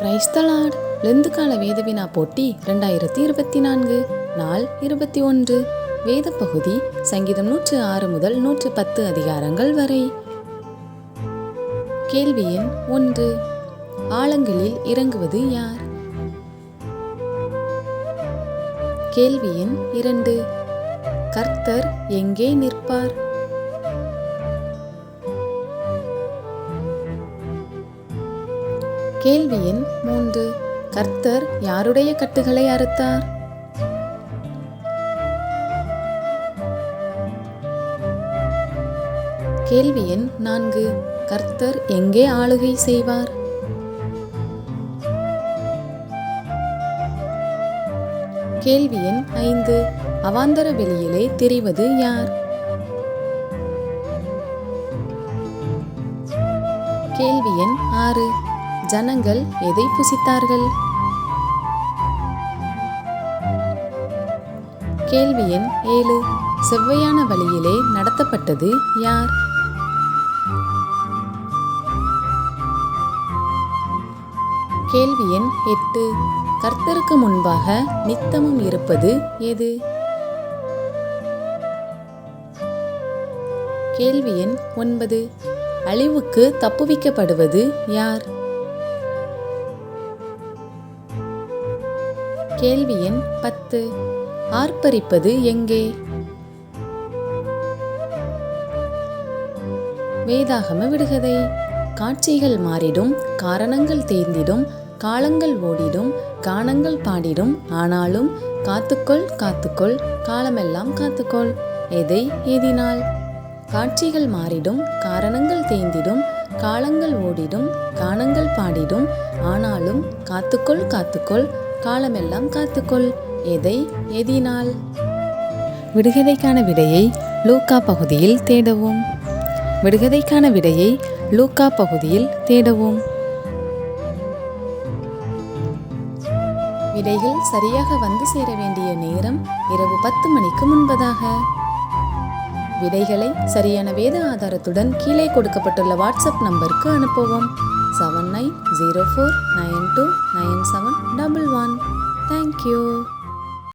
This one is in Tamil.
Praise the Lord. லெந்து கால வேத வினா போட்டி 2024 நாள் 21. வேத பகுதி சங்கீதம் 106 முதல் 110 அதிகாரங்கள் வரை. கேள்வி எண் 1. ஆழங்களில் இறங்குவது யார்? கேள்வி எண் 2. கர்த்தர் எங்கே நிற்பார்? கேள்வி எண் 3. கர்த்தர் யாருடைய கட்டுகளை அறுத்தார்? கேள்வி எண் 4. கர்த்தர் எங்கே ஆளுகை செய்வார்? கேள்வி எண் 5. அவாந்தர வெளியிலே திரிவது யார்? கேள்வி எண் 6. ஜனங்கள் எதை புசித்தார்கள்? கேள்வி எண் 7. செவ்வையான வழியிலே நடத்தப்பட்டது யார்? கேள்வி எண் 8. கர்த்தருக்கு முன்பாக நித்தமும் இருப்பது எது? கேள்வி எண் 9. அழிவுக்கு தப்புவிக்கப்படுவது யார்? கேள்வி எண் 10. ஆர்ப்பரிப்பது எங்கே? வேதாகம விடுகதை. காட்சிகள் மாறிடும், காரணங்கள் தேர்ந்திடும், காலங்கள் ஓடிடும், கானங்கள் பாடிடும், ஆனாலும் காத்துக்கொள் காத்துக்கொள், காலமெல்லாம் காத்துக்கொள். எதை ஏதினால்? காட்சிகள் மாறிடும், காரணங்கள் தேய்ந்திடும், காலங்கள் ஓடிடும், கானங்கள் பாடிடும், ஆனாலும் காத்துக்கொள் காத்துக்கொள், காலமெல்லாம் காத்துக்கொள். எதை ஏதினால்? விடுகதைக்கான விடையை லூக்கா பகுதியில் தேடவும். விடுகதைக்கான விடையை லூக்கா பகுதியில் தேடவும். விடைகள் சரியாக வந்து சேர வேண்டிய நேரம் இரவு 10 மணிக்கு முன்பதாக. விடைகளை சரியான வேத ஆதாரத்துடன் கீழே கொடுக்கப்பட்டுள்ள வாட்ஸ்அப் நம்பருக்கு அனுப்பவும். 7904929711. Thank you.